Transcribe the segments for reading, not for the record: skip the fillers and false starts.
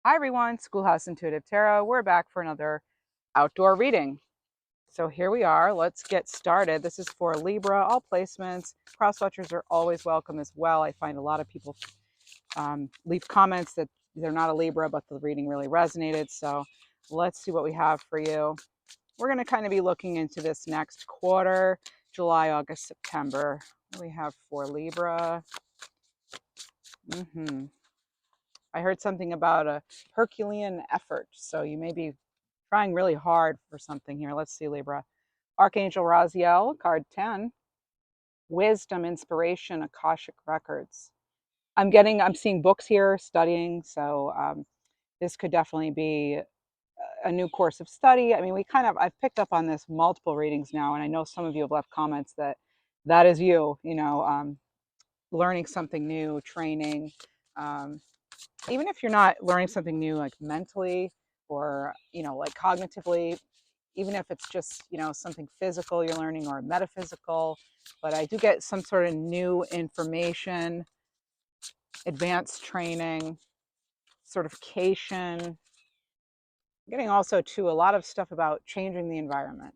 Hi everyone, Schoolhouse Intuitive Tarot. We're back for another outdoor reading. So here we are. Let's get started. This is for Libra, all placements. Cross-watchers are always welcome as well. I find a lot of people leave comments that they're not a Libra, but the reading really resonated. So let's see what we have for you. We're going to kind of be looking into this next quarter, July, August, September. What do we have for Libra? I heard something about a Herculean effort. So you may be trying really hard for something here. Let's see, Libra. Archangel Raziel, card 10. Wisdom, inspiration, Akashic records. I'm seeing books here, studying. So this could definitely be a new course of study. I mean, I've picked up on this multiple readings now, and I know some of you have left comments that that is you, learning something new, training. Um, Even if you're not learning something new, like mentally or, like cognitively, even if it's just, something physical you're learning or metaphysical, but I do get some sort of new information, advanced training, certification. I'm getting also to a lot of stuff about changing the environment.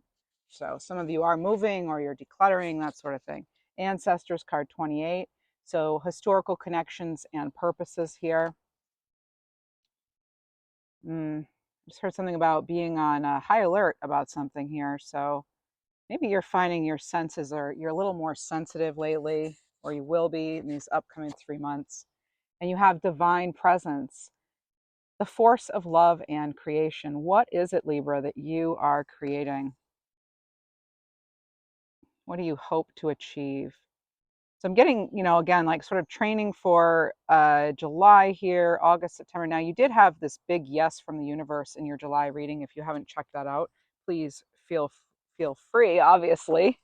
So some of you are moving or you're decluttering, that sort of thing. Ancestors, card 28. So historical connections and purposes here. Just heard something about being on high alert about something here. So maybe you're finding your senses you're a little more sensitive lately, or you will be in these upcoming 3 months. And you have divine presence, the force of love and creation. What is it, Libra, that you are creating? What do you hope to achieve? So I'm getting, again, like sort of training for July here, August, September. Now, you did have this big yes from the universe in your July reading. If you haven't checked that out, please feel free, obviously.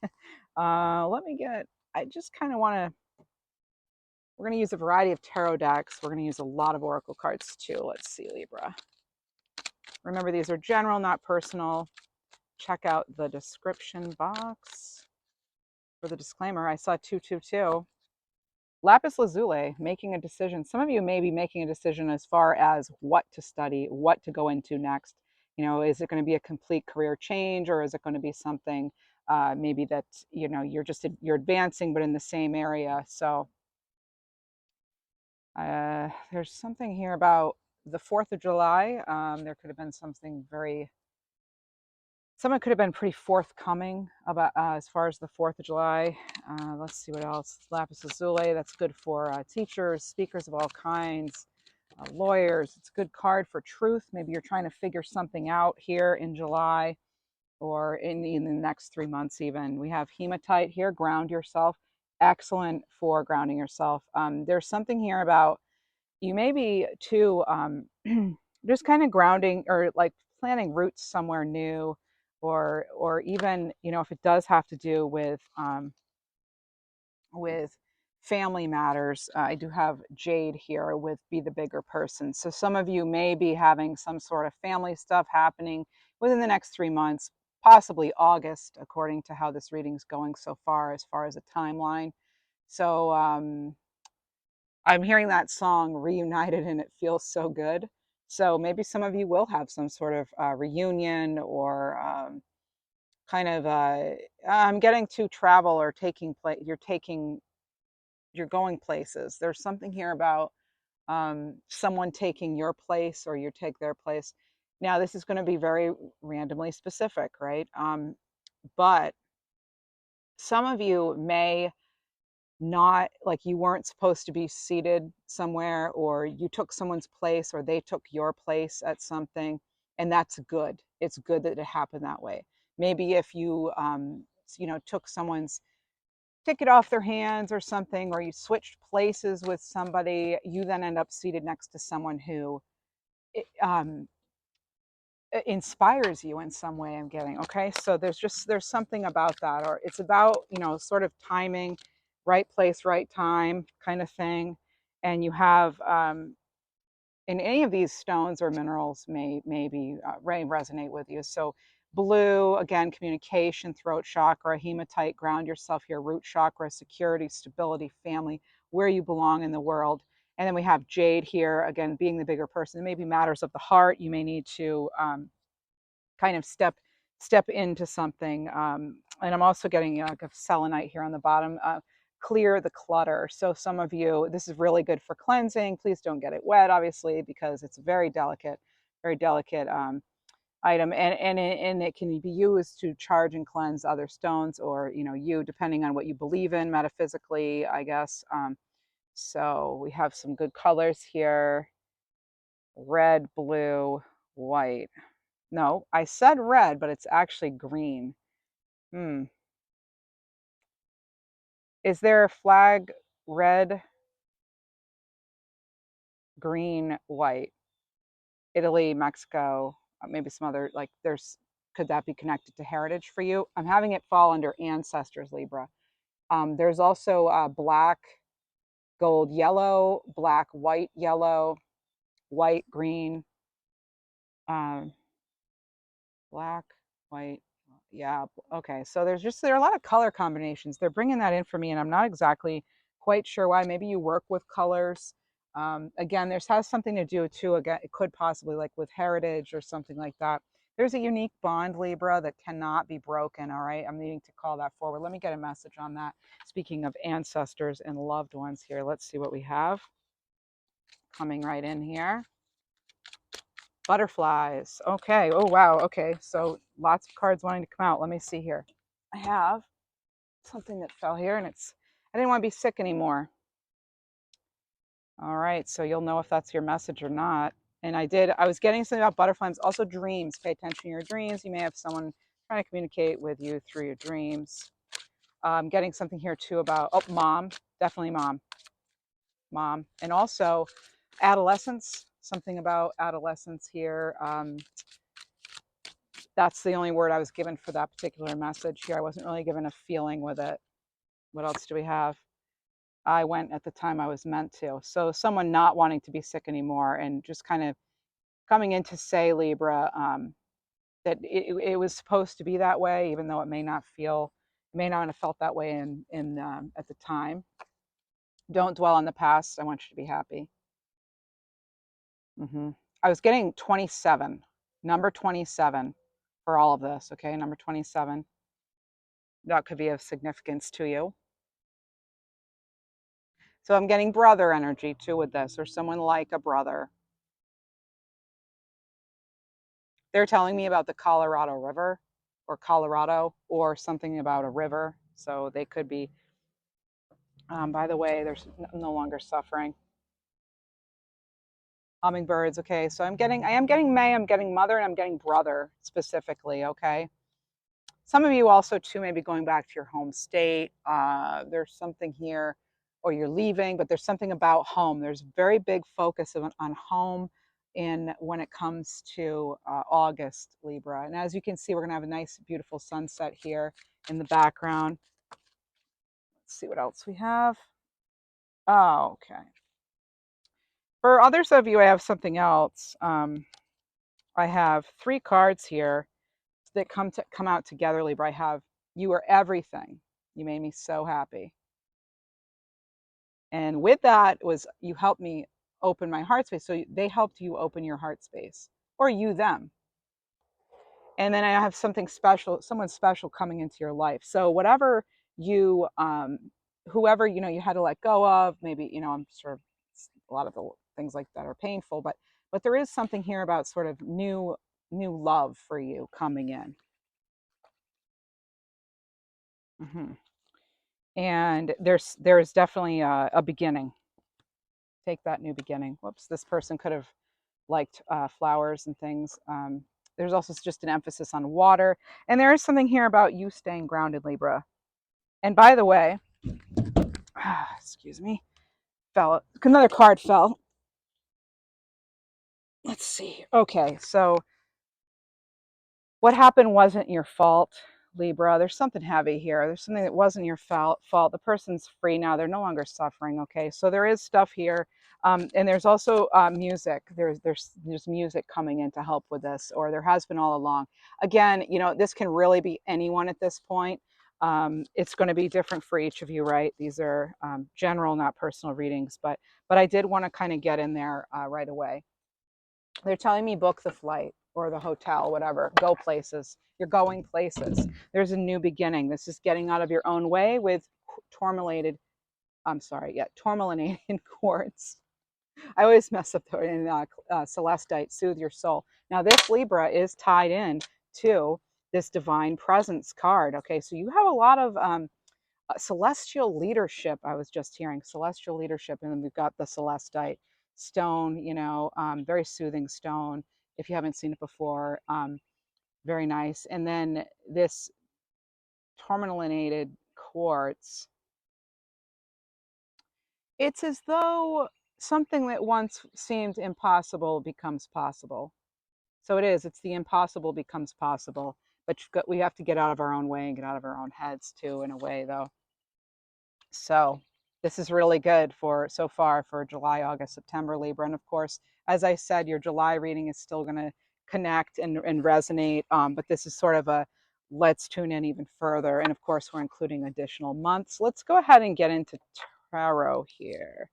Let me get, I just kind of want to, we're going to use a variety of tarot decks. We're going to use a lot of oracle cards too. Let's see, Libra. Remember, these are general, not personal. Check out the description box for the disclaimer. I saw 222. Lapis lazuli, making a decision. Some of you may be making a decision as far as what to study, what to go into next. Is it going to be a complete career change, or is it going to be something maybe that you're advancing but in the same area? So there's something here about the 4th of July. There could have been someone could have been pretty forthcoming about as far as the 4th of July. Let's see what else. Lapis lazuli, that's good for teachers, speakers of all kinds, lawyers. It's a good card for truth. Maybe you're trying to figure something out here in July or in the next 3 months even. We have hematite here, ground yourself. Excellent for grounding yourself. There's something here about you may be too just kind of grounding or like planting roots somewhere new, or even if it does have to do with family matters. I do have jade here with be the bigger person, so some of you may be having some sort of family stuff happening within the next 3 months, possibly August, according to how this reading's going so far as a timeline. So I'm hearing that song Reunited and it feels so good. So maybe some of you will have some sort of reunion or kind of I'm getting to travel or taking place. You're going places. There's something here about someone taking your place or you take their place. Now this is going to be very randomly specific, right? But some of you may not, like, you weren't supposed to be seated somewhere, or you took someone's place or they took your place at something, and that's good. It's good that it happened that way. Maybe if you took someone's ticket off their hands or something, or you switched places with somebody, you then end up seated next to someone who um, inspires you in some way. I'm getting, okay, so there's something about that, or it's about sort of timing, right place, right time kind of thing. And you have in any of these stones or minerals maybe resonate with you. So blue, again, communication, throat chakra. Hematite, ground yourself here, root chakra, security, stability, family, where you belong in the world. And then we have Jade here, again, being the bigger person. It may be matters of the heart. You may need to kind of step into something. And I'm also getting a selenite here on the bottom. Clear the clutter. So some of you, this is really good for cleansing. Please don't get it wet, obviously, because it's very delicate item, and it can be used to charge and cleanse other stones, or you, depending on what you believe in metaphysically, I guess. So we have some good colors here: red, blue, white. No, I said red, but it's actually green. Hmm. Is there a flag? Red, green, white. Italy, Mexico, maybe some other, like, could that be connected to heritage for you? I'm having it fall under ancestors, Libra. There's also black, gold, yellow, black, white, yellow, white, green, um, black, white. Yeah. Okay. So there are a lot of color combinations. They're bringing that in for me, and I'm not exactly quite sure why. Maybe you work with colors. Again, this has something to do too. Again, it could possibly, like, with heritage or something like that. There's a unique bond, Libra, that cannot be broken. All right. I'm needing to call that forward. Let me get a message on that. Speaking of ancestors and loved ones here, let's see what we have coming right in here. Butterflies. Okay. Oh, wow. Okay. So lots of cards wanting to come out. Let me see here. I have something that fell here, and I didn't want to be sick anymore. All right. So you'll know if that's your message or not. And I was getting something about butterflies. Also dreams. Pay attention to your dreams. You may have someone trying to communicate with you through your dreams. I'm getting something here too about, oh, mom. Definitely mom. Mom. And also adolescence. Something about adolescence here. That's the only word I was given for that particular message here. I wasn't really given a feeling with it. What else do we have? I went at the time I was meant to. So someone not wanting to be sick anymore, and just kind of coming in to say, Libra, that it was supposed to be that way, even though it may not have felt that way in at the time. Don't dwell on the past. I want you to be happy. I was getting 27, number 27 for all of this. Okay, number 27. That could be of significance to you. So I'm getting brother energy too with this, or someone like a brother. They're telling me about the Colorado River, or Colorado, or something about a river. So they could be, by the way, there's no longer suffering. Hummingbirds. Okay. So I am getting May, I'm getting mother, and I'm getting brother specifically. Okay. Some of you also too may be going back to your home state. There's something here, or you're leaving, but there's something about home. There's very big focus on home in when it comes to August, Libra. And as you can see, we're going to have a nice, beautiful sunset here in the background. Let's see what else we have. Oh, okay. For others of you, I have something else. I have 3 cards here that come out together, Libra. I have, you are everything. You made me so happy. And with that was, you helped me open my heart space. So they helped you open your heart space, or you them. And then I have something special, someone special coming into your life. So whatever you, whoever, you had to let go of, maybe, I'm sort of, a lot of the things like that are painful, but there is something here about sort of new love for you coming in. And there's definitely a beginning. Take that new beginning. Whoops, this person could have liked flowers and things. There's also just an emphasis on water. And there is something here about you staying grounded, Libra. And by the way, excuse me, another card fell. Let's see. Okay, so what happened wasn't your fault, Libra. There's something heavy here. There's something that wasn't your fault. The person's free now. They're no longer suffering. Okay, so there is stuff here, and there's also music. There's music coming in to help with this, or there has been all along. Again, this can really be anyone at this point. It's going to be different for each of you, right? These are general, not personal readings, but I did want to kind of get in there right away. They're telling me book the flight or the hotel, whatever. Go places. You're going places. There's a new beginning. This is getting out of your own way with tourmalated. I'm sorry, yeah, tourmalinated quartz. I always mess up the in celestite, soothe your soul. Now this Libra is tied in to this divine presence card. Okay, so you have a lot of celestial leadership. I was just hearing celestial leadership, and then we've got the celestite stone. Very soothing stone. If you haven't seen it before, very nice. And then this tourmalinated quartz. It's as though something that once seemed impossible becomes possible. So it is. It's the impossible becomes possible. But we have to get out of our own way and get out of our own heads too, in a way, though. So this is really good for so far for July, August, September, Libra. And of course, as I said, your July reading is still going to connect and resonate. But this is sort of a let's tune in even further. And of course, we're including additional months. Let's go ahead and get into tarot here.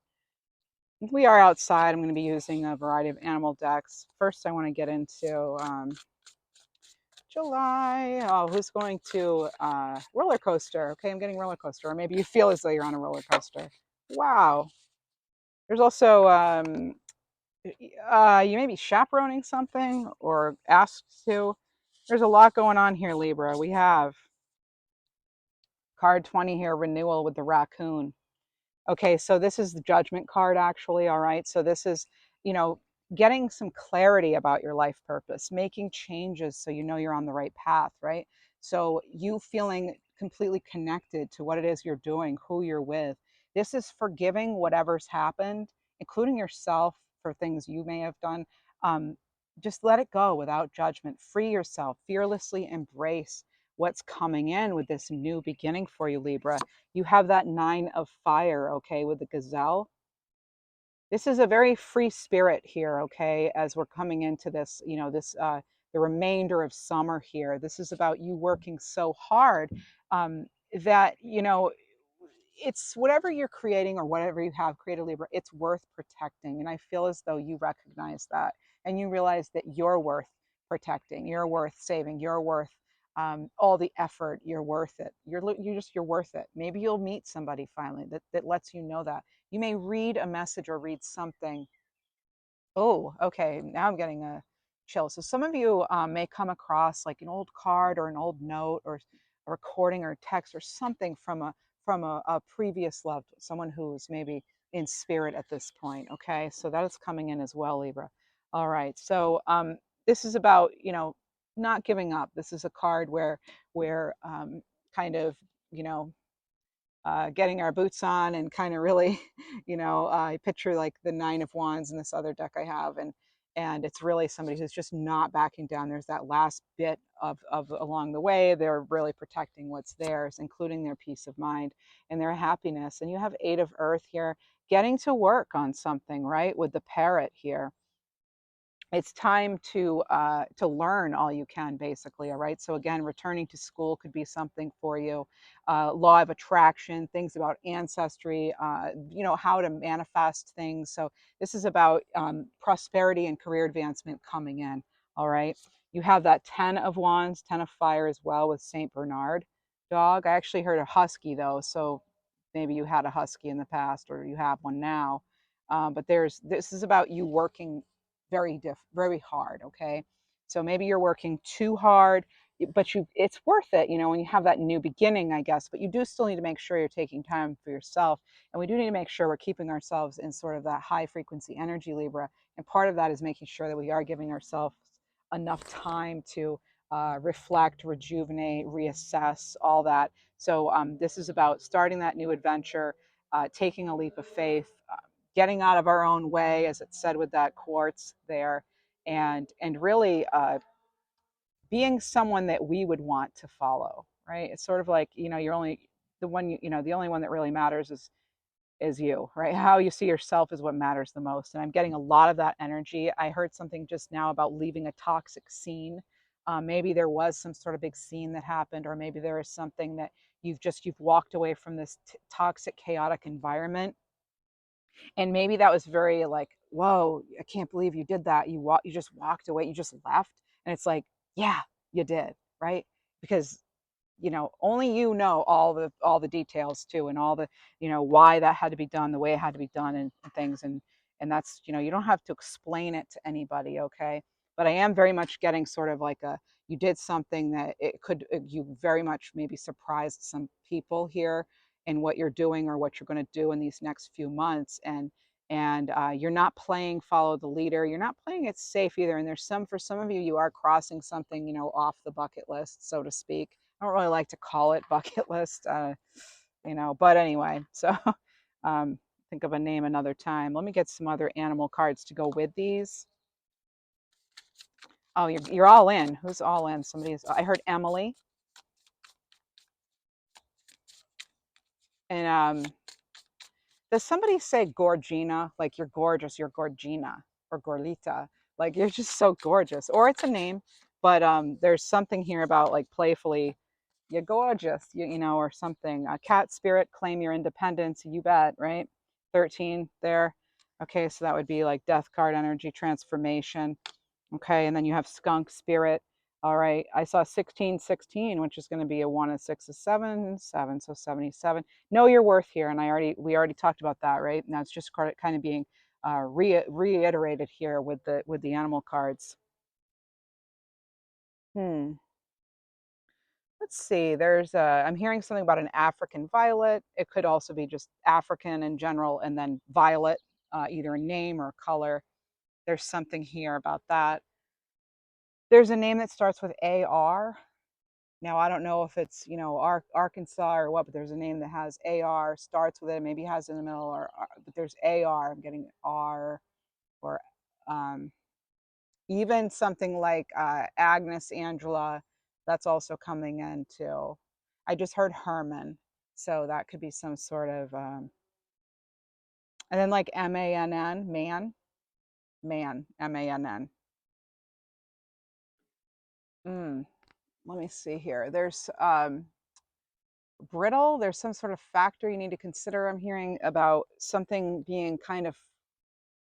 We are outside. I'm going to be using a variety of animal decks. First, I want to get into July. Oh, who's going to roller coaster? Okay, I'm getting roller coaster. Or maybe you feel as though you're on a roller coaster. Wow. There's also you may be chaperoning something or asked to. There's a lot going on here, Libra. We have card 20 here, renewal with the raccoon. Okay, so this is the judgment card, actually. All right, so this is, you know, getting some clarity about your life purpose, making changes so you know you're on the right path, right? So you feeling completely connected to what it is you're doing, who you're with. This is forgiving whatever's happened, including yourself for things you may have done. Um, just let it go without judgment. Free yourself, fearlessly embrace what's coming in with this new beginning for you, Libra. You have that nine of fire, okay, with the gazelle. This is a very free spirit here, okay, as we're coming into this, the remainder of summer here. This is about you working so hard that, it's whatever you're creating or whatever you have created, Libra, it's worth protecting. And I feel as though you recognize that and you realize that you're worth protecting, you're worth saving, you're worth all the effort, you're worth it. You're worth it. Maybe you'll meet somebody finally that lets you know that. You may read a message or read something. Oh, okay. Now I'm getting a chill. So some of you may come across like an old card or an old note or a recording or a text or something from a previous loved someone who's maybe in spirit at this point. Okay, so that is coming in as well, Libra. All right. So this is about not giving up. This is a card where kind of you know getting our boots on and kind of really, I picture like the Nine of Wands in this other deck I have, and it's really somebody who's just not backing down. There's that last bit of along the way. They're really protecting what's theirs, including their peace of mind and their happiness. And you have Eight of Earth here, getting to work on something, right? With the parrot here, it's time to learn all you can, basically. All right, so again, returning to school could be something for you. Law of attraction, things about ancestry, how to manifest things. So this is about prosperity and career advancement coming in. All right, you have that Ten of Wands, Ten of Fire as well, with Saint Bernard dog. I actually heard a husky though, so maybe you had a husky in the past or you have one now. But this is about you working very hard. Okay, so maybe you're working too hard, but it's worth it, when you have that new beginning, I guess. But you do still need to make sure you're taking time for yourself, and we do need to make sure we're keeping ourselves in sort of that high frequency energy, Libra. And part of that is making sure that we are giving ourselves enough time to reflect, rejuvenate, reassess, all that. So this is about starting that new adventure, taking a leap of faith, getting out of our own way, as it said with that quartz there, and really being someone that we would want to follow. Right? It's sort of like you're only the one the only one that really matters is you, right? How you see yourself is what matters the most. And I'm getting a lot of that energy. I heard something just now about leaving a toxic scene. Maybe there was some sort of big scene that happened, or maybe there is something that you've walked away from this toxic, chaotic environment, and maybe that was very like, whoa, I can't believe you did that. You just walked away, you just left, and it's like, yeah, you did, right? Because only you know all the details too, and all the why that had to be done the way it had to be done, and things, and that's you don't have to explain it to anybody, okay? But I am very much getting sort of like a, you did something that you very much maybe surprised some people here in what you're doing or what you're going to do in these next few months, and you're not playing follow the leader, you're not playing it safe either, and there's for some of you, you are crossing something off the bucket list, so to speak. I don't really like to call it bucket list, but anyway, so think of a name another time. Let me get some other animal cards to go with these. Oh, you're all in. Who's all in? I heard Emily. And does somebody say Gorgina? Like you're gorgeous, you're Gorgina or Gorlita. Like you're just so gorgeous. Or it's a name, but there's something here about like playfully, you're gorgeous, or something. Cat spirit, claim your independence. You bet, right? 13 there. Okay, so that would be like death card energy transformation. Okay, and then you have skunk spirit. All right, I saw 1616, which is going to be a 1, a 6, a 7, 7, so 77. Know your worth here, and we already talked about that, right? Now it's just kind of being reiterated here with the animal cards. Let's see. I'm hearing something about an African violet. It could also be just African in general, and then violet, either a name or a color. There's something here about that. There's a name that starts with AR. Now, I don't know if it's, Arkansas or what, but there's a name that has AR, starts with it, maybe has in the middle, but there's AR. I'm getting R, or um, even something like Agnes Angela, that's also coming in too. I just heard Herman, so that could be some sort of, and then like MANN, man, MANN. Let me see here. There's brittle. There's some sort of factor you need to consider. I'm hearing about something being kind of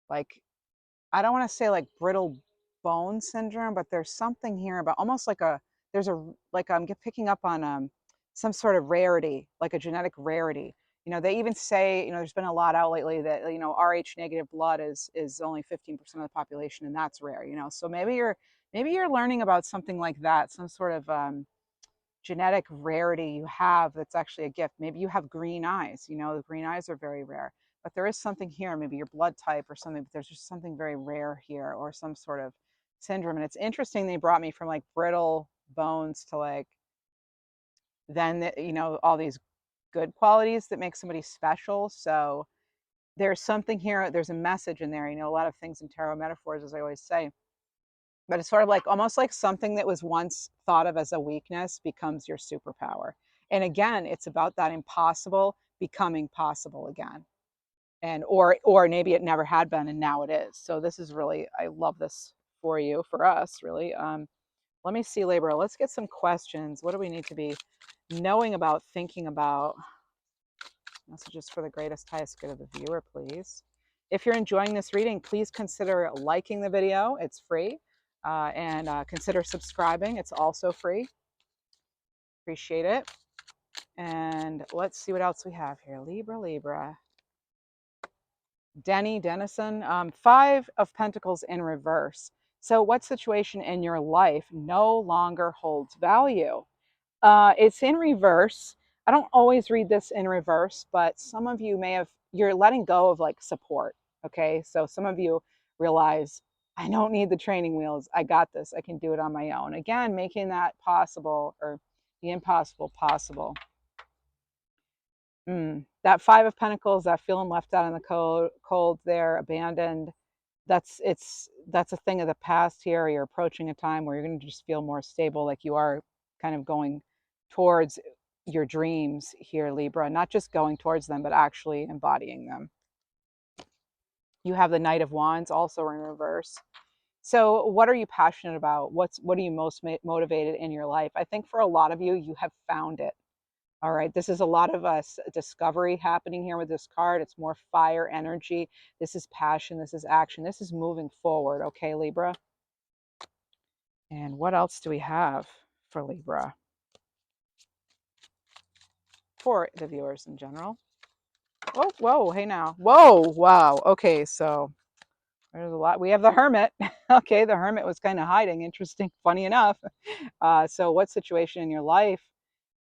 like, I don't want to say like brittle bone syndrome, but there's something here about almost like there's a, like I'm picking up on some sort of rarity, like a genetic rarity. They even say, there's been a lot out lately that, Rh negative blood is only 15% of the population, and that's rare, so maybe you're learning about something like that, some sort of genetic rarity you have that's actually a gift. Maybe you have green eyes, the green eyes are very rare, but there is something here, maybe your blood type or something, but there's just something very rare here, or some sort of syndrome. And it's interesting, they brought me from like brittle bones to like, then, all these good qualities that make somebody special. So there's something here, there's a message in there, a lot of things in tarot metaphors, as I always say. But it's sort of like almost like something that was once thought of as a weakness becomes your superpower. And again, it's about that impossible becoming possible again. And or maybe it never had been and now it is. So this is really, I love this for you, for us, really. Let me see, Libra. Let's get some questions. What do we need to be knowing about, thinking about? Messages for the greatest, highest good of the viewer, please. If you're enjoying this reading, please consider liking the video. It's free. And consider subscribing. It's also free. Appreciate it. And let's see what else we have here. Libra. Dennison. 5 of Pentacles in reverse. So what situation in your life no longer holds value? It's in reverse. I don't always read this in reverse, but some of you you're letting go of like support. Okay. So some of you realize, I don't need the training wheels. I got this. I can do it on my own. Again, making that possible, or the impossible possible. That 5 of Pentacles, that feeling left out in the cold there, abandoned. That's a thing of the past here. You're approaching a time where you're going to just feel more stable, like you are kind of going towards your dreams here, Libra, not just going towards them, but actually embodying them. You have the Knight of Wands also in reverse. So what are you passionate about? What are you most motivated in your life? I think for a lot of you, you have found it. All right, this is a lot of discovery happening here with this card. It's more fire energy. This is passion. This is action. This is moving forward. Okay, Libra. And what else do we have for Libra? For the viewers in general. Oh, whoa, hey now. Whoa, wow. Okay, so there's a lot. We have the Hermit. Okay, the Hermit was kind of hiding. Interesting, funny enough. So, what situation in your life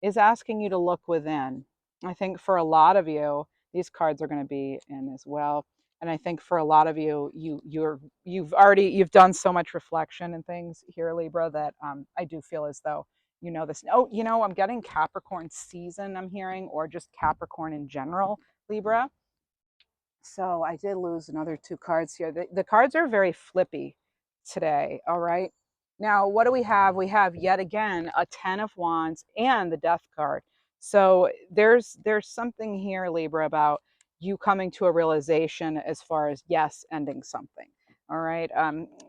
is asking you to look within? I think for a lot of you, these cards are going to be in as well. And I think for a lot of you, you've done so much reflection and things here, Libra, that I do feel as though you know this. Oh, I'm getting Capricorn season. I'm hearing, or just Capricorn in general, Libra. So I did lose another two cards here. The cards are very flippy today. All right. Now, what do we have? We have yet again a 10 of Wands and the Death card. So there's something here, Libra, about you coming to a realization as far as yes, ending something. All right.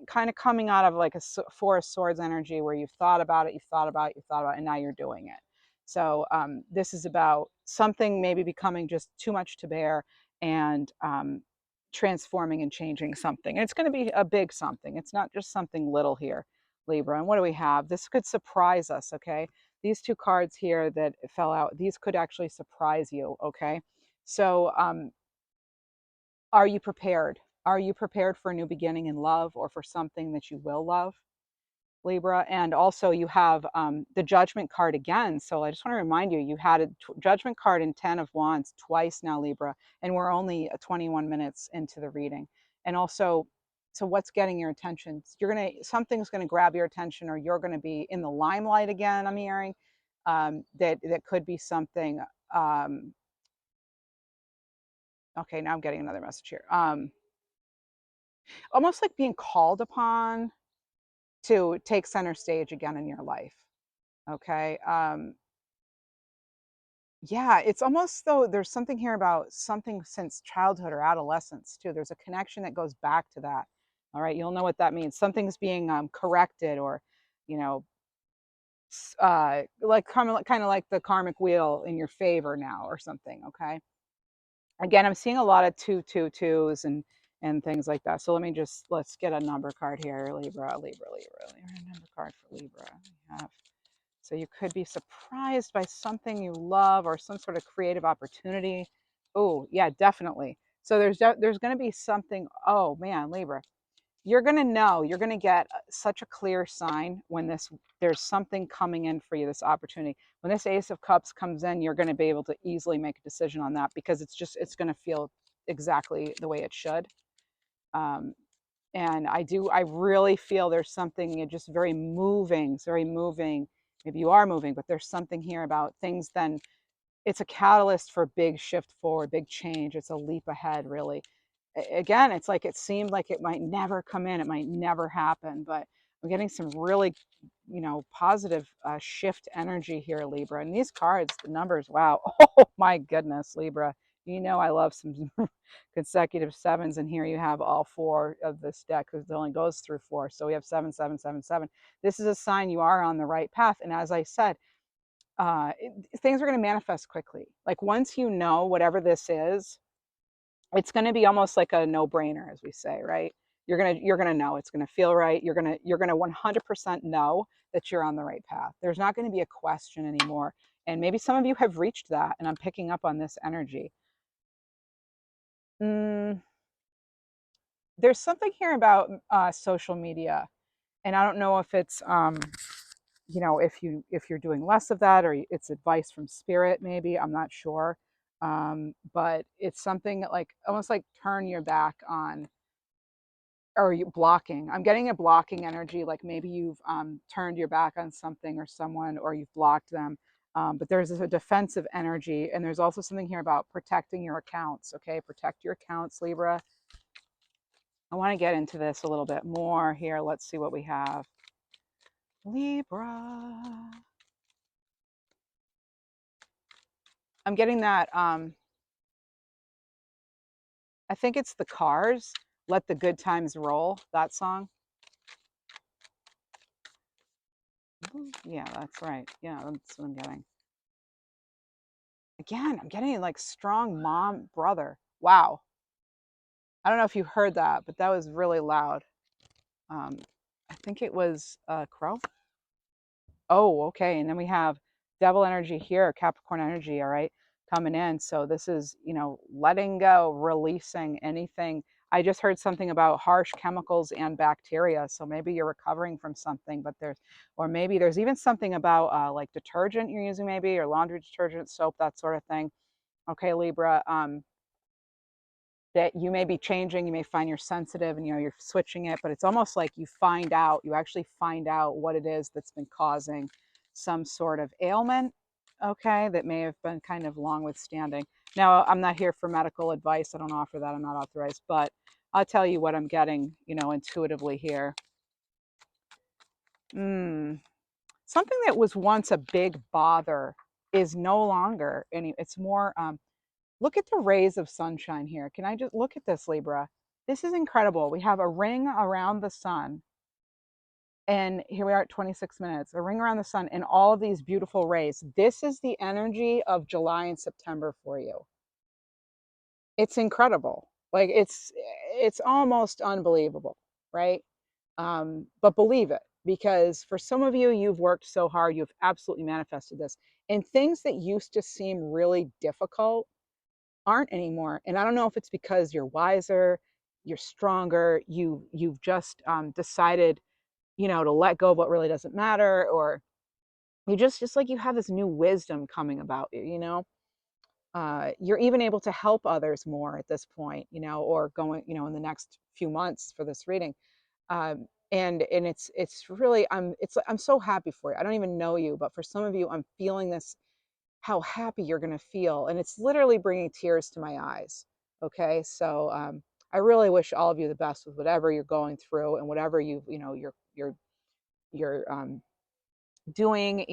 Kind of coming out of like a Four of Swords energy where you've thought about it, you've thought about it, you've thought about it, and now you're doing it. So this is about something maybe becoming just too much to bear and transforming and changing something. And it's going to be a big something. It's not just something little here, Libra. And what do we have? This could surprise us, okay? These two cards here that fell out, these could actually surprise you, okay? So are you prepared? Are you prepared for a new beginning in love or for something that you will love? Libra, and also you have the Judgment card again. So I just want to remind you, you had a Judgment card in 10 of Wands twice now, Libra, and we're only 21 minutes into the reading. And also, so what's getting your attention? Something's gonna grab your attention, or you're gonna be in the limelight again. I'm hearing that could be something. Um, okay, now I'm getting another message here. Almost like being called upon to take center stage again in your life. Okay. Yeah, it's almost though there's something here about something since childhood or adolescence too. There's a connection that goes back to that. All right, you'll know what that means. Something's being corrected, or you know, like kind of like the karmic wheel in your favor now, or something. Okay. Again, I'm seeing a lot of twos and things like that. So let's get a number card here. Libra. Number card for Libra. We have so you could be surprised by something you love or some sort of creative opportunity. Oh, yeah, definitely. So there's going to be something. Oh man, Libra, you're going to know. You're going to get such a clear sign when there's something coming in for you. This opportunity. When this Ace of Cups comes in, you're going to be able to easily make a decision on that because it's going to feel exactly the way it should. Um, and I really feel there's something just very moving. It's very moving. Maybe you are moving, but there's something here about things. Then it's a catalyst for a big shift forward, big change. It's a leap ahead, really. Again, it's like it seemed like it might never come in, it might never happen, but I'm getting some really, positive shift energy here, Libra. And these cards, the numbers, wow. Oh my goodness, Libra. I love some consecutive sevens, and here you have all four of this deck because it only goes through four. So we have 7 7 7 7. This is a sign you are on the right path. And as I said, things are going to manifest quickly. Like once you know whatever this is, it's going to be almost like a no-brainer, as we say, right? You're gonna know it's going to feel right. You're gonna 100% know that you're on the right path. There's not going to be a question anymore. And maybe some of you have reached that, and I'm picking up on this energy. Mm, there's something here about social media, and I don't know if it's if you're doing less of that, or it's advice from spirit, maybe. I'm not sure. But it's something like almost like turn your back on, or you blocking. I'm getting a blocking energy, like maybe you've turned your back on something or someone, or you've blocked them. But there's a defensive energy, and there's also something here about protecting your accounts. Okay, protect your accounts, Libra. I want to get into this a little bit more here. Let's see what we have. Libra. I'm getting that. I think it's the Cars. Let the Good Times Roll. That song. Yeah, that's right. Yeah, that's what I'm getting. Again, I'm getting like strong mom, brother. Wow. I don't know if you heard that, but that was really loud. Um, I think it was Crow. Oh, okay. And then we have devil energy here, Capricorn energy, all right, coming in. So this is, letting go, releasing anything. I just heard something about harsh chemicals and bacteria. So maybe you're recovering from something, but or maybe there's even something about like detergent you're using, maybe, or laundry detergent, soap, that sort of thing. Okay, Libra. That you may be changing, you may find you're sensitive and you're switching it, but it's almost like you actually find out what it is that's been causing some sort of ailment, okay, that may have been kind of long withstanding. Now, I'm not here for medical advice, I don't offer that, I'm not authorized, but I'll tell you what I'm getting, intuitively here. Something that was once a big bother is no longer any, it's more look at the rays of sunshine here. Can I just look at this, Libra? This is incredible. We have a ring around the sun, and here we are at 26 minutes, a ring around the sun, and all of these beautiful rays. This is the energy of July and September for you. It's incredible. Like it's almost unbelievable, right? But believe it, because for some of you, you've worked so hard, you've absolutely manifested this. And things that used to seem really difficult aren't anymore. And I don't know if it's because you're wiser, you're stronger, you've just decided, to let go of what really doesn't matter, or you just like you have this new wisdom coming about you. You're even able to help others more at this point, or going, in the next few months for this reading. And it's really I'm so happy for you. I don't even know you, but for some of you, I'm feeling this how happy you're going to feel, and it's literally bringing tears to my eyes. Okay, so I really wish all of you the best with whatever you're going through and whatever you're doing.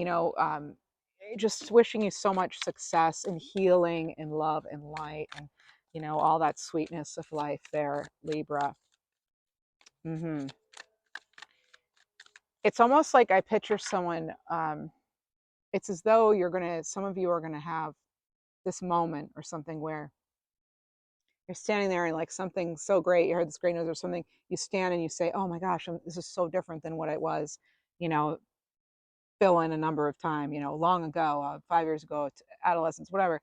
Just wishing you so much success and healing and love and light, and all that sweetness of life there, Libra. hmm it's almost like I picture someone. It's as though some of you are gonna have this moment or something where you're standing there and like something so great, you heard this great news or something, you stand and you say, oh my gosh, this is so different than what it was, you know, fill in a number of time, long ago, 5 years ago, adolescence, whatever.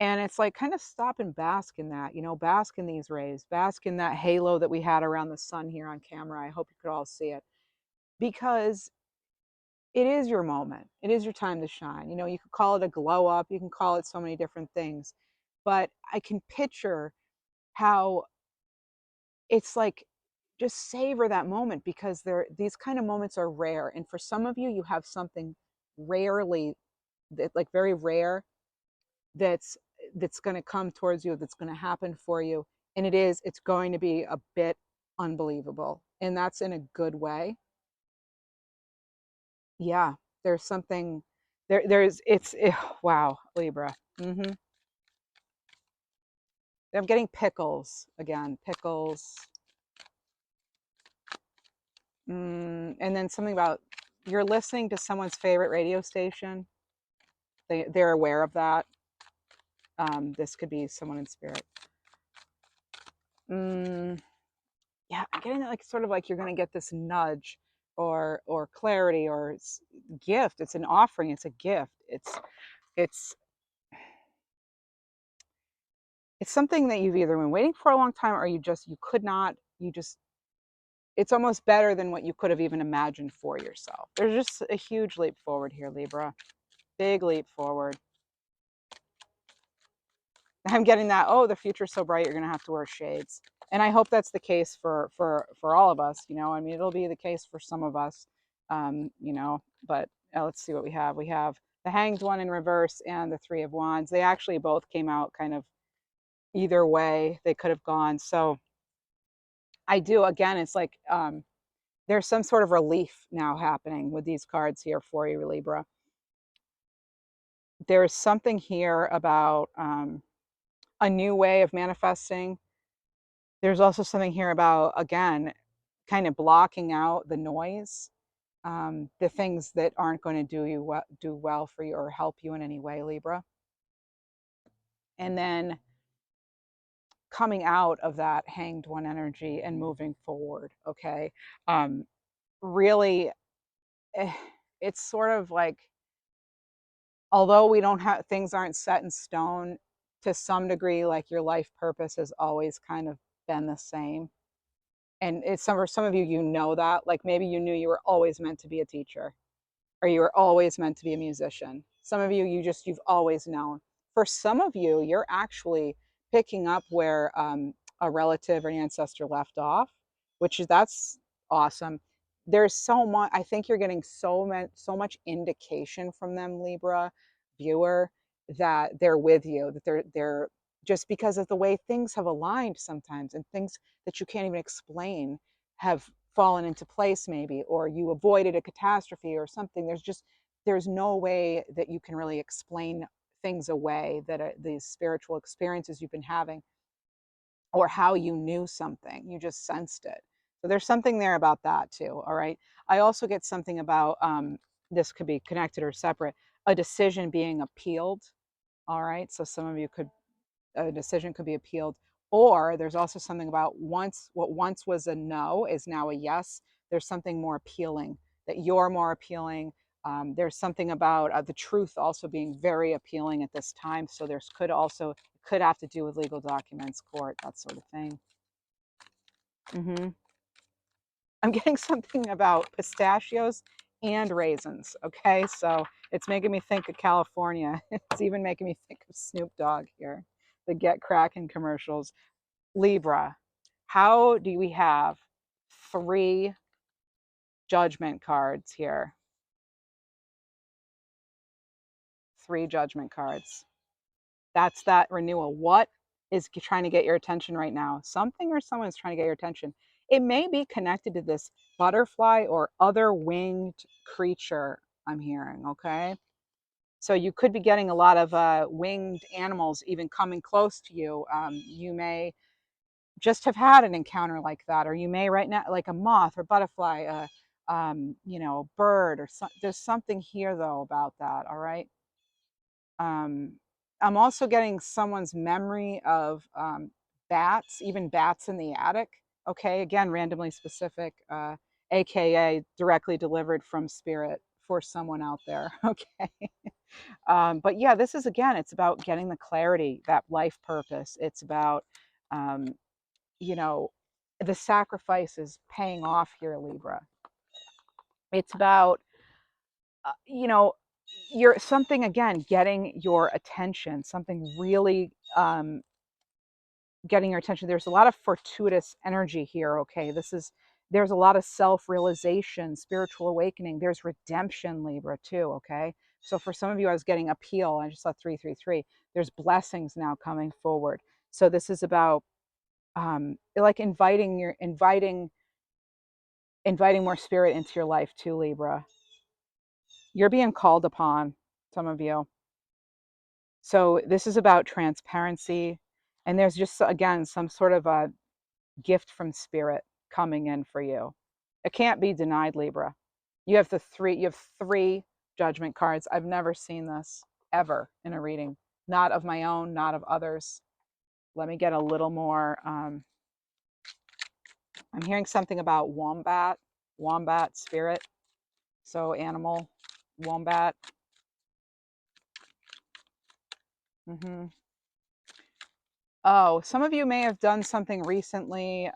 And it's like kind of stop and bask in that, bask in these rays, bask in that halo that we had around the sun here on camera. I hope you could all see it, because it is your moment. It is your time to shine. You could call it a glow up, you can call it so many different things, but I can picture how it's like, just savor that moment, because these kind of moments are rare, and for some of you, you have something rarely, that like very rare, that's going to come towards you, that's going to happen for you, and it's going to be a bit unbelievable, and that's in a good way. Yeah, there's something there's wow, Libra. I'm getting pickles again, pickles. And then something about you're listening to someone's favorite radio station. They're aware of that. This could be someone in spirit. Mm, yeah, I'm getting like sort of like you're going to get this nudge, or clarity, or gift. It's an offering. It's a gift. It's it's something that you've either been waiting for a long time, or you could not. You just it's almost better than what you could have even imagined for yourself. There's just a huge leap forward here, Libra. Big leap forward. I'm getting that. Oh, the future's so bright, you're going to have to wear shades. And I hope that's the case for all of us. I mean, it'll be the case for some of us. But let's see what we have. We have the Hanged One in reverse and the Three of Wands. They actually both came out kind of either way they could have gone. So I do. Again, it's like there's some sort of relief now happening with these cards here for you, Libra. There's something here about a new way of manifesting. There's also something here about, again, kind of blocking out the noise, the things that aren't going to do well for you or help you in any way, Libra. and then coming out of that hanged one energy and moving forward. Okay. um really, eh, it's sort of like, although we don't have, things aren't set in stone, to some degree, like, your life purpose has always kind of been the same. And it's some, for some of you, you know that, like, maybe you knew you were always meant to be a teacher, or you were always meant to be a musician. Some of you, you've always known. For some of you, you're actually picking up where a relative or an ancestor left off, which is, that's awesome. There's so much. I think you're getting so much indication from them, Libra viewer, that they're with you. That they're just because of the way things have aligned sometimes, and things that you can't even explain have fallen into place, maybe, or you avoided a catastrophe or something. There's no way that you can really explain things away, that these spiritual experiences you've been having, or how you knew something, you just sensed it. So there's something there about that too. All right. I also get something about, this could be connected or separate, a decision being appealed. All right. So some of you could, a decision could be appealed. Or there's also something about, what once was a no is now a yes. There's something more appealing, that you're more appealing. There's something about the truth also being very appealing at this time. So there's could have to do with legal documents, court, that sort of thing. I'm getting something about pistachios and raisins. Okay, so it's making me think of California. It's even making me think of Snoop Dogg here, the Get Crackin' commercials. Libra, how do we have 3 judgment cards here? 3 judgment cards. That's that renewal. What is trying to get your attention right now? Something or someone's trying to get your attention. It may be connected to this butterfly or other winged creature I'm hearing, okay? So you could be getting a lot of winged animals even coming close to you. You may just have had an encounter like that, or you may right now, like a moth or butterfly, bird, or there's something here though about that. All right. um, I'm also getting someone's memory of bats, even bats in the attic. Okay, again, randomly specific, aka directly delivered from spirit for someone out there. Okay. But yeah, this is, again, it's about getting the clarity, that life purpose. It's about, um, you know, the sacrifice is paying off here, Libra. It's about, you know, you're something, again, getting your attention, something really getting your attention. There's a lot of fortuitous energy here. Okay, there's a lot of self-realization, spiritual awakening. There's redemption, Libra, too. Okay, so for some of you, I was getting appeal. I just saw 333. There's blessings now coming forward. So this is about, like, inviting more spirit into your life too, Libra. You're being called upon, some of you. So this is about transparency, and there's just, again, some sort of a gift from spirit coming in for you. It can't be denied, Libra. You have 3 judgment cards. I've never seen this ever in a reading, not of my own, not of others. Let me get a little more. I'm hearing something about wombat spirit. So animal, wombat. hmm Oh, some of you may have done something recently,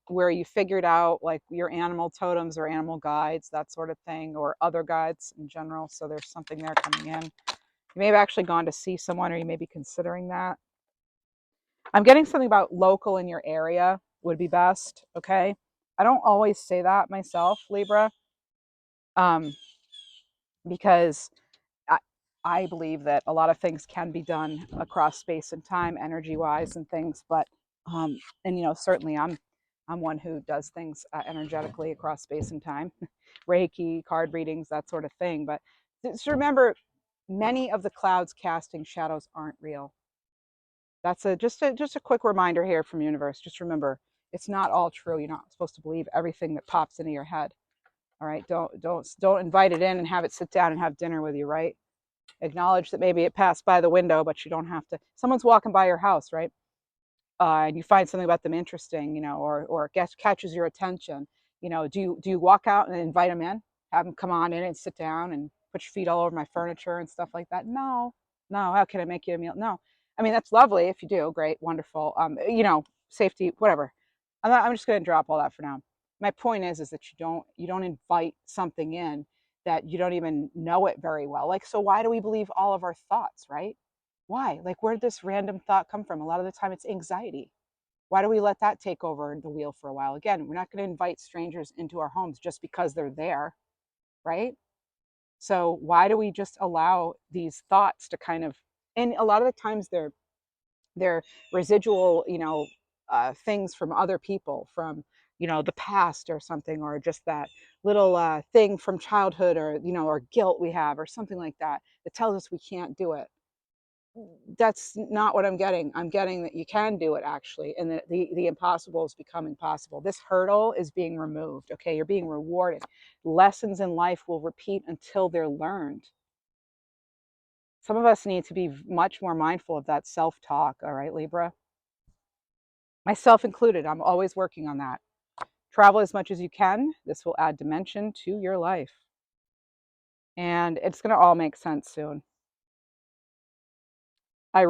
where you figured out, like, your animal totems or animal guides, that sort of thing, or other guides in general. So there's something there coming in. You may have actually gone to see someone, or you may be considering that. I'm getting something about local in your area would be best. Okay. I don't always say that myself, Libra, um, because I, I believe that a lot of things can be done across space and time, energy wise, and things. But, and certainly I'm one who does things energetically across space and time, Reiki, card readings, that sort of thing. But just remember, many of the clouds casting shadows aren't real. That's just a quick reminder here from universe. Just remember, it's not all true. You're not supposed to believe everything that pops into your head. All right, don't invite it in and have it sit down and have dinner with you, right? Acknowledge that maybe it passed by the window, but you don't have to. Someone's walking by your house, right? And you find something about them interesting, or catches your attention. Do you walk out and invite them in, have them come on in and sit down and put your feet all over my furniture and stuff like that? No, no. How can I make you a meal? No. I mean, that's lovely if you do. Great, wonderful. Safety, whatever. I'm just going to drop all that for now. My point is that you don't invite something in that you don't even know it very well. Like, so why do we believe all of our thoughts, right? Why? Like, where did this random thought come from? A lot of the time, it's anxiety. Why do we let that take over the wheel for a while? Again, we're not going to invite strangers into our homes just because they're there, right? So why do we just allow these thoughts to kind of, and a lot of the times they're residual, things from other people, from the past or something, or just that little thing from childhood, or guilt we have, or something like that that tells us we can't do it. That's not what I'm getting. I'm getting that you can do it actually, and that the impossible is becoming possible. This hurdle is being removed. Okay, you're being rewarded. Lessons in life will repeat until they're learned. Some of us need to be much more mindful of that self-talk. All right, Libra, myself included. I'm always working on that. Travel as much as you can. This will add dimension to your life, and it's going to all make sense soon. I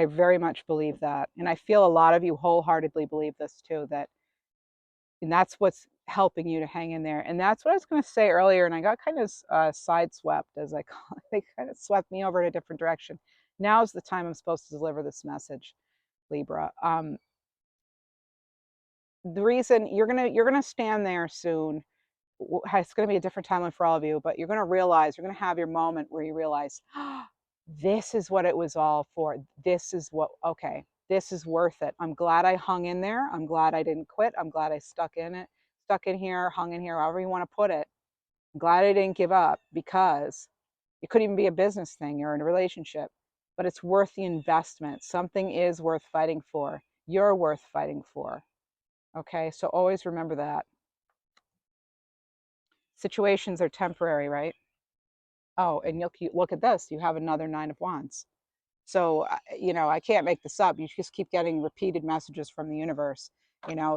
very much believe that. And I feel a lot of you wholeheartedly believe this too, and that's what's helping you to hang in there. And that's what I was going to say earlier. And I got kind of sideswept, as I call it. They kind of swept me over in a different direction. Now's the time I'm supposed to deliver this message, Libra. The reason you're gonna stand there soon, it's going to be a different timeline for all of you, but you're going to have your moment where you realize, oh, this is what it was all for. Okay, this is worth it. I'm glad I hung in there. I'm glad I didn't quit. I'm glad I stuck in here, hung in here, however you want to put it. I'm glad I didn't give up, because it could even be a business thing. You're in a relationship, but it's worth the investment. Something is worth fighting for. You're worth fighting for. Okay, so always remember that. Situations are temporary, right? Oh, and look at this. You have another Nine of Wands. So, I can't make this up. You just keep getting repeated messages from the universe,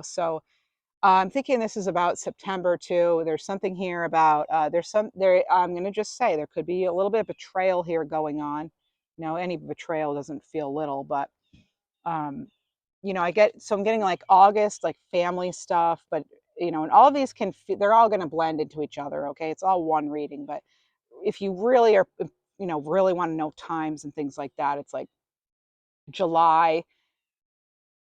So I'm thinking this is about September too. There's something here about, I'm going to just say there could be a little bit of betrayal here going on. Any betrayal doesn't feel little, but, um, so I'm getting like August, like family stuff, but, and all of these they're all going to blend into each other. Okay. It's all one reading, but if you really are, really want to know times and things like that, it's like July.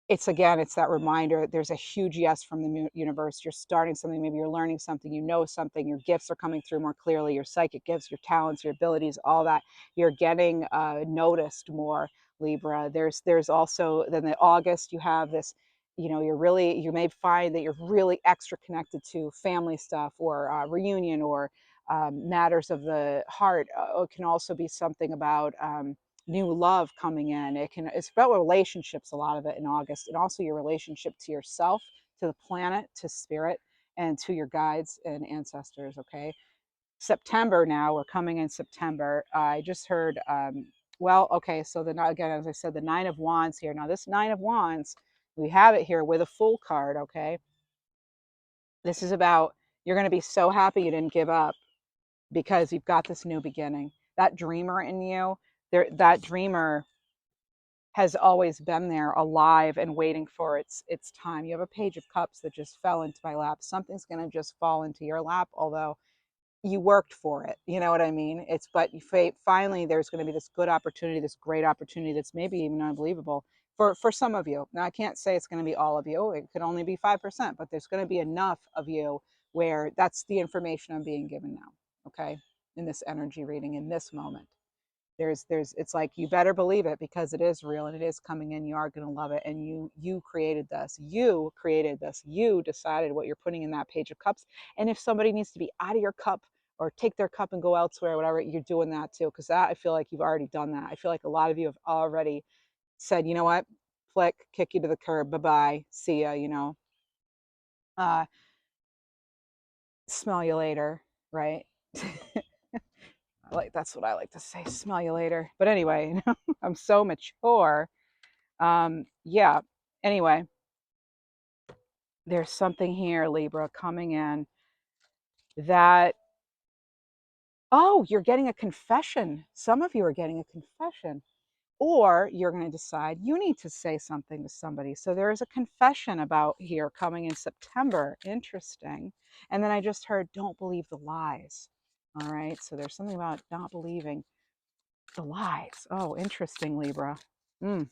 It's that reminder. There's a huge yes from the universe. You're starting something. Maybe you're learning something. Something. Your gifts are coming through more clearly. Your psychic gifts, your talents, your abilities, all that. You're getting noticed more, Libra. There's also then the August. You have this. You may find that you're really extra connected to family stuff, or reunion, or matters of the heart. It can also be something about. New love coming in. It's about relationships, a lot of it in August, and also your relationship to yourself, to the planet, to spirit, and to your guides and ancestors. Okay. September, now we're coming in September. I just heard, well, okay, so again, as I said, the Nine of Wands here. Now this Nine of Wands, we have it here with a Fool card. Okay. This is about, you're going to be so happy you didn't give up, because you've got this new beginning. That dreamer in you, that dreamer has always been there, alive and waiting for its time. You have a Page of Cups that just fell into my lap. Something's going to just fall into your lap, although you worked for it. You know what I mean? But finally there's going to be this good opportunity, this great opportunity that's maybe even unbelievable for some of you. Now I can't say it's going to be all of you. It could only be 5%, but there's going to be enough of you where that's the information I'm being given now. Okay, in this energy reading, in this moment, it's like, you better believe it, because it is real and it is coming in. You are going to love it, and you created this. You decided what you're putting in that Page of Cups. And if somebody needs to be out of your cup, or take their cup and go elsewhere, whatever, you're doing that too, because that, I feel like you've already done that. I feel like a lot of you have already said, you know what, flick, kick you to the curb, bye-bye, see ya, uh smell you later, right? Like that's what I like to say. Smell you later. But anyway, I'm so mature. Yeah. Anyway, there's something here, Libra, coming in that, oh, you're getting a confession. Some of you are getting a confession, or you're going to decide you need to say something to somebody. So there is a confession about here coming in September. Interesting. And then I just heard, don't believe the lies. All right. So there's something about not believing the lies. Oh, interesting, Libra. Mm.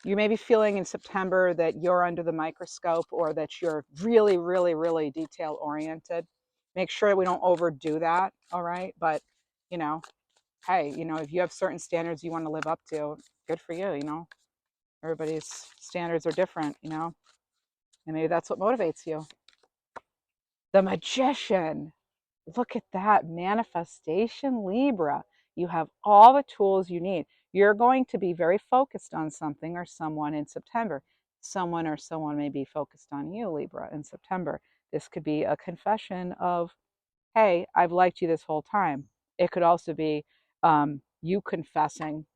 You may be feeling in September that you're under the microscope or that you're really, really, really detail oriented. Make sure we don't overdo that. All right. But, you know, hey, if you have certain standards you want to live up to, good for you. Everybody's standards are different, and maybe that's what motivates you. The Magician. Look at that manifestation, Libra. You have all the tools you need. You're going to be very focused on something or someone in September. Someone or someone may be focused on you, Libra, in September. This could be a confession of, hey, I've liked you this whole time. It could also be you confessing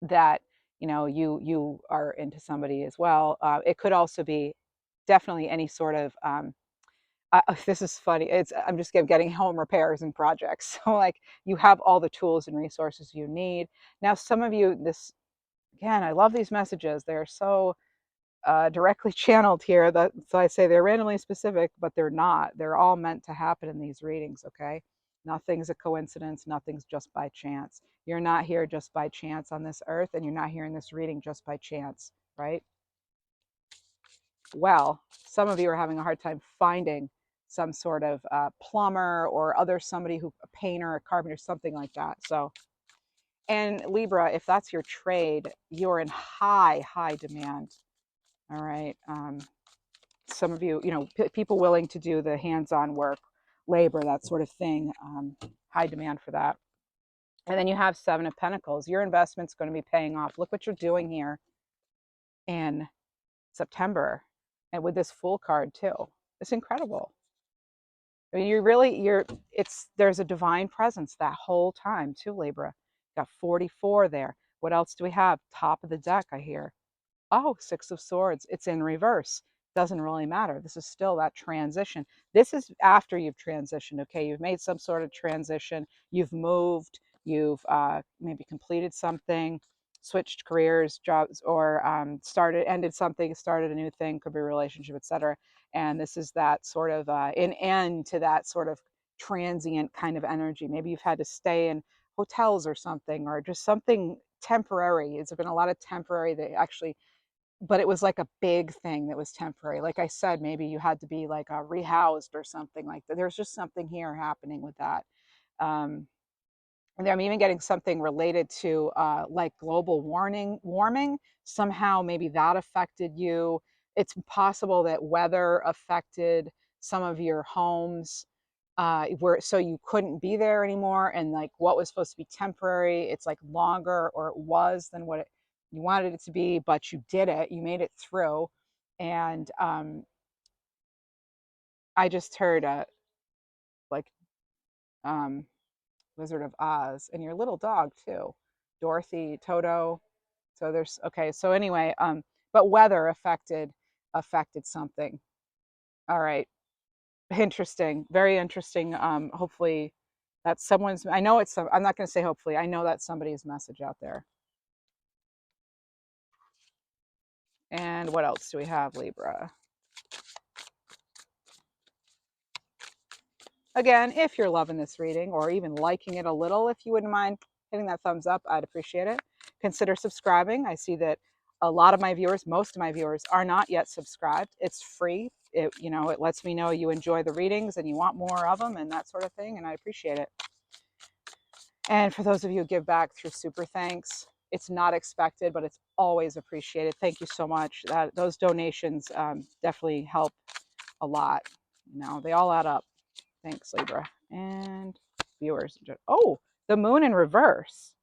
that you are into somebody as well. It could also be definitely any sort of this is funny. I'm just getting home repairs and projects. So like you have all the tools and resources you need. Now, some of you, this again, I love these messages. They're so directly channeled here. So I say they're randomly specific, but they're not. They're all meant to happen in these readings. Okay, nothing's a coincidence. Nothing's just by chance. You're not here just by chance on this earth, and you're not here in this reading just by chance, right? Well, some of you are having a hard time finding some sort of plumber or other somebody who a painter, a carpenter, something like that. So, and Libra, if that's your trade, you're in high demand. All right. Some of you, people willing to do the hands-on work, labor, that sort of thing. High demand for that. And then you have Seven of Pentacles. Your investment's going to be paying off. Look what you're doing here in September, and with this Fool card too. It's incredible. I mean, there's a divine presence that whole time too, Libra. Got 44 there. What else do we have? Top of the deck, I hear. Oh, Six of Swords. It's in reverse. Doesn't really matter. This is still that transition. This is after you've transitioned, okay? You've made some sort of transition. You've moved. You've maybe completed something, switched careers, jobs, or ended something, started a new thing, could be a relationship, etc. And this is that sort of an end to that sort of transient kind of energy. Maybe you've had to stay in hotels or something, or just something temporary. It's been a lot of temporary that actually, but it was like a big thing that was temporary. Like I said, maybe you had to be like rehoused or something like that. There's just something here happening with that. Um, and I'm even getting something related to like global warming. Somehow, maybe that affected you. It's possible that weather affected some of your homes, where so you couldn't be there anymore, and like what was supposed to be temporary, it's like longer, or it was than you wanted it to be, but you did it. You made it through, and I just heard like um, Wizard of Oz, and your little dog too, Dorothy, Toto. So there's okay. So anyway, but weather affected something. All right, interesting, very interesting. Hopefully, that's someone's. I know it's some. I'm not going to say hopefully. I know that's somebody's message out there. And what else do we have, Libra? Again, if you're loving this reading or even liking it a little, if you wouldn't mind hitting that thumbs up, I'd appreciate it. Consider subscribing. I see that a lot of my viewers, most of my viewers, are not yet subscribed. It's free. It lets me know you enjoy the readings and you want more of them and that sort of thing, and I appreciate it. And for those of you who give back through super thanks, it's not expected, but it's always appreciated. Thank you so much. Those donations definitely help a lot. They all add up. Thanks, Libra. And viewers. Oh, the moon in reverse.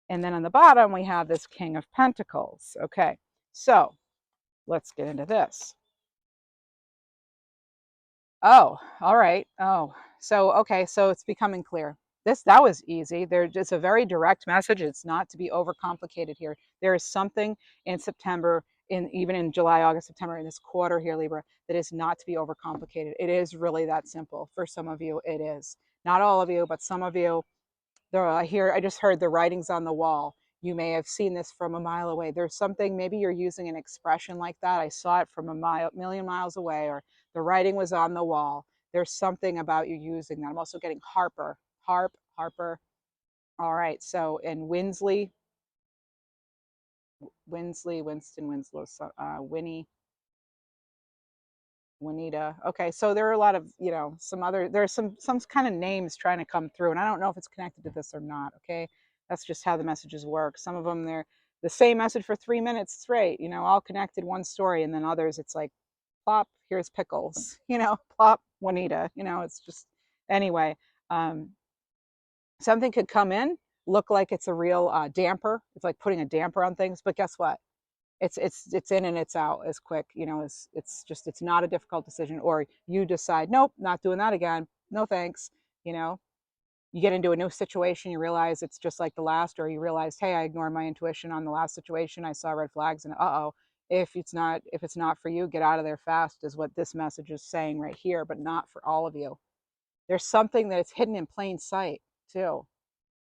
And then on the bottom, we have this King of Pentacles. Okay, so let's get into this. Oh, all right. Oh, So, okay, so it's becoming clear. That was easy. It's a very direct message. It's not to be overcomplicated here. There is something in September, in even in July, August, September, in this quarter here, Libra, that is not to be overcomplicated. It is really that simple. For some of you, it is. Not all of you, but some of you. I just heard the writings on the wall. You may have seen this from a mile away. There's something, maybe you're using an expression like that. I saw it from million miles away, or the writing was on the wall. There's something about you using that. I'm also getting Harper, Harper. All right. So, and Winston, Winslow, Winnie, Juanita. Okay, so there are a lot of, there's some kind of names trying to come through, and I don't know if it's connected to this or not. Okay, that's just how the messages work. Some of them they're the same message for 3 minutes straight, all connected, one story, and then others it's like plop, here's pickles, plop, Juanita. It's just anyway. Um, Something could come in, look like it's a real damper. It's like putting a damper on things, but guess what? It's in and it's out as quick. It's not a difficult decision. Or you decide, nope, not doing that again, no thanks. you know you get into a new situation, you realize it's just like the last, or you realize, hey, I ignored my intuition on the last situation, I saw red flags, and uh-oh, if it's not for you, get out of there fast, is what this message is saying right here, but not for all of you. There's something that it's hidden in plain sight too.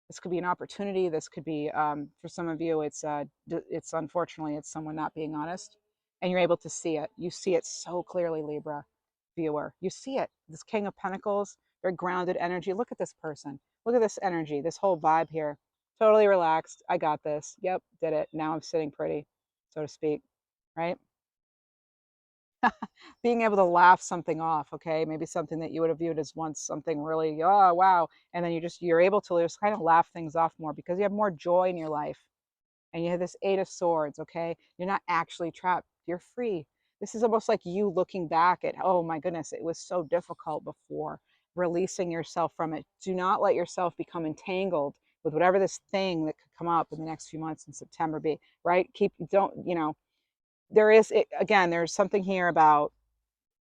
This could be an opportunity. This could be, for some of you, it's unfortunately, it's someone not being honest, and you're able to see it. You see it so clearly, Libra viewer. You see it. This King of Pentacles, very grounded energy. Look at this person. Look at this energy, this whole vibe here. Totally relaxed. I got this. Yep, did it. Now I'm sitting pretty, so to speak, right? Being able to laugh something off, okay, maybe something that you would have viewed as once something really, oh wow, and then you're able to just kind of laugh things off more because you have more joy in your life, and you have this Eight of Swords. Okay, you're not actually trapped, you're free. This is almost like you looking back at, oh my goodness, it was so difficult before, releasing yourself from it. Do not let yourself become entangled with whatever this thing that could come up in the next few months in September be, right? Don't, there is it, again, there's something here about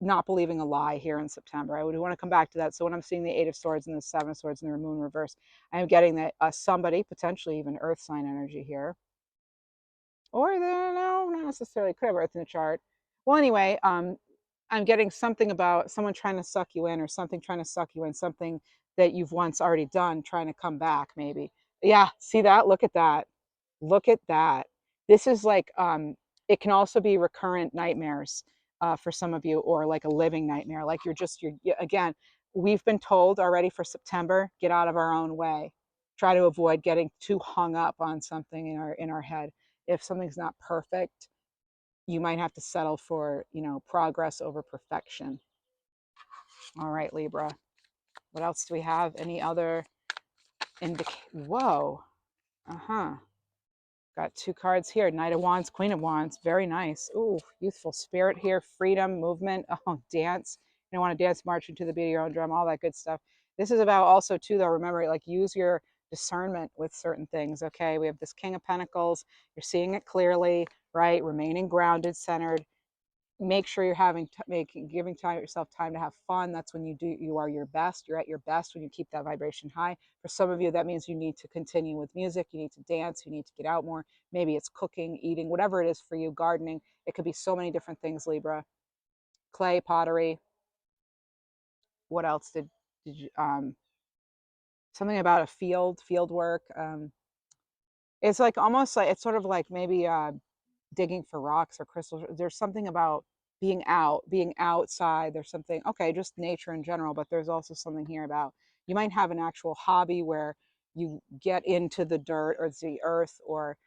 not believing a lie here in September. I would want to come back to that. So when I'm seeing the Eight of Swords and the Seven of Swords and the Moon reverse, I am getting that somebody, potentially even Earth sign energy here, or no, not necessarily, could have Earth in the chart. Well, anyway, I'm getting something about someone trying to suck you in, or something trying to suck you in, something that you've once already done, trying to come back, maybe. Yeah, see that? Look at that. Look at that. This is like, it can also be recurrent nightmares for some of you, or like a living nightmare. Like again, we've been told already for September, get out of our own way. Try to avoid getting too hung up on something in our head. If something's not perfect, you might have to settle for, progress over perfection. All right, Libra. What else do we have? Any other Whoa. Uh-huh. Got two cards here. Knight of Wands, Queen of Wands. Very nice. Ooh, youthful spirit here. Freedom, movement. Oh, dance. You don't want to dance, marching to the beat of your own drum, all that good stuff. This is about also, too, though, remember, like, use your discernment with certain things, okay? We have this King of Pentacles. You're seeing it clearly, right? Remaining grounded, centered. Make sure you're giving yourself time to have fun. That's when you are your best. You're at your best when you keep that vibration high. For some of you, that means you need to continue with music, you need to dance, you need to get out more. Maybe it's cooking, eating, whatever it is for you, gardening. It could be so many different things, Libra. Clay, pottery. What else did you something about a field work. It's like almost like, it's sort of like maybe digging for rocks or crystals. There's something about being outside. There's something, okay, just nature in general, but there's also something here about, you might have an actual hobby where you get into the dirt or the earth, or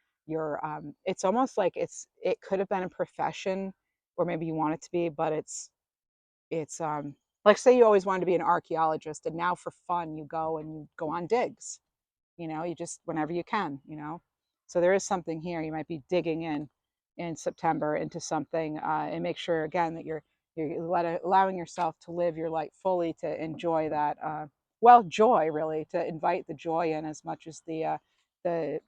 it's almost like it could have been a profession, or maybe you want it to be, but it's like, say you always wanted to be an archaeologist, and now for fun you go on digs, you just, whenever you can. So there is something here. You might be digging in September into something, and make sure again that you're allowing yourself to live your life fully, to enjoy that, joy, really, to invite the joy in, as much as the as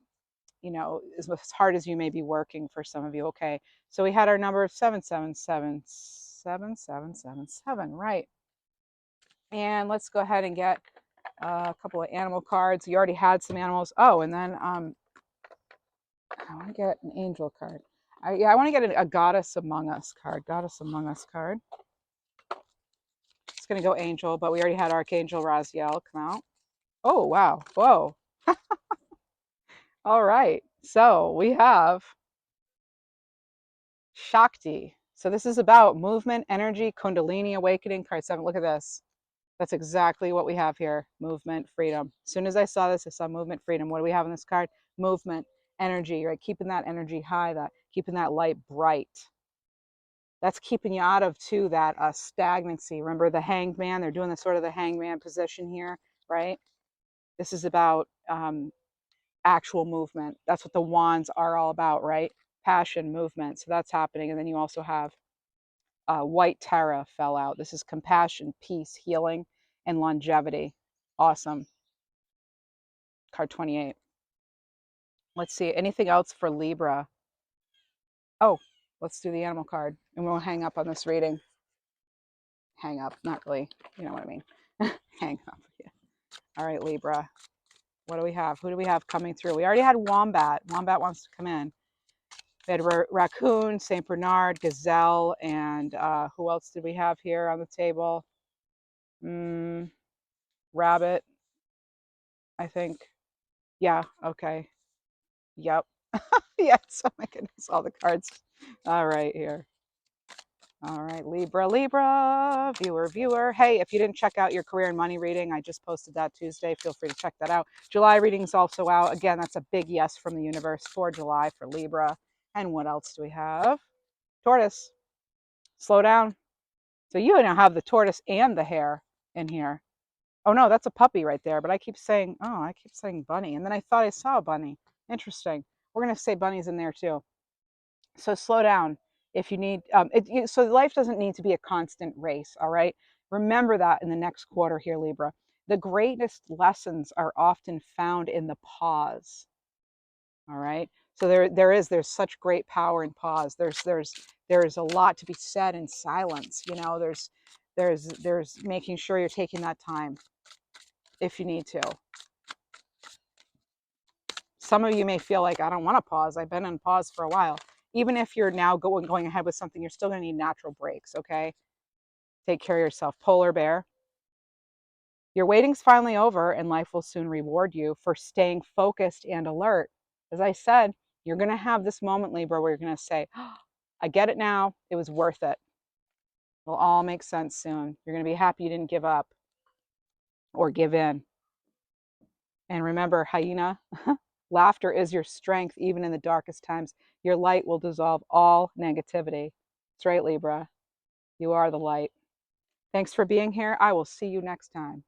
hard as you may be working for some of you. Okay, so we had our number of 7777777, right? And let's go ahead and get a couple of animal cards. You already had some animals. Oh, and then I want to get an angel card. Yeah, I want to get a Goddess Among Us card. Goddess Among Us card. It's going to go angel, but we already had Archangel Raziel come out. Oh, wow. Whoa. All right. So we have Shakti. So this is about movement, energy, Kundalini awakening, card 7. Look at this. That's exactly what we have here. Movement, freedom. As soon as I saw this, I saw movement, freedom. What do we have in this card? Movement, energy, right? Keeping that energy high, that keeping that light bright. That's keeping you out of too that stagnancy. Remember the hanged man? They're doing the sort of the hangman position here, right? This is about actual movement. That's what the wands are all about, right? Passion, movement. So that's happening. And then you also have White Tara fell out. This is compassion, peace, healing, and longevity. Awesome. Card 28. Let's see. Anything else for Libra? Oh, let's do the animal card and we'll hang up on this reading. Hang up. Not really. You know what I mean. Hang up. Yeah. All right, Libra. What do we have? Who do we have coming through? We already had Wombat. Wombat wants to come in. We had Raccoon, St. Bernard, Gazelle, and who else did we have here on the table? Rabbit, I think. Yeah, okay. Yep. Yes, oh my goodness, all the cards. All right, here. All right, Libra, Libra, viewer. Hey, if you didn't check out your career and money reading, I just posted that Tuesday. Feel free to check that out. July reading is also out. Again, that's a big yes from the universe for July for Libra. And what else do we have? Tortoise. Slow down. So you now have the tortoise and the hare in here. Oh no, that's a puppy right there. But I keep saying bunny. And then I thought I saw a bunny. Interesting. We're going to say bunnies in there too. So slow down if you need. So life doesn't need to be a constant race. All right. Remember that in the next quarter here, Libra. The greatest lessons are often found in the pause. All right. So there's such great power in pause. There's a lot to be said in silence. You know, there's making sure you're taking that time if you need to. Some of you may feel like, I don't want to pause. I've been in pause for a while. Even if you're now going ahead with something, you're still going to need natural breaks, okay? Take care of yourself. Polar bear. Your waiting's finally over and life will soon reward you for staying focused and alert. As I said, you're going to have this moment, Libra, where you're going to say, oh, I get it now. It was worth it. It'll all make sense soon. You're going to be happy you didn't give up or give in. And remember, hyena, laughter is your strength even in the darkest times. Your light will dissolve all negativity. That's right, Libra. You are the light. Thanks for being here. I will see you next time.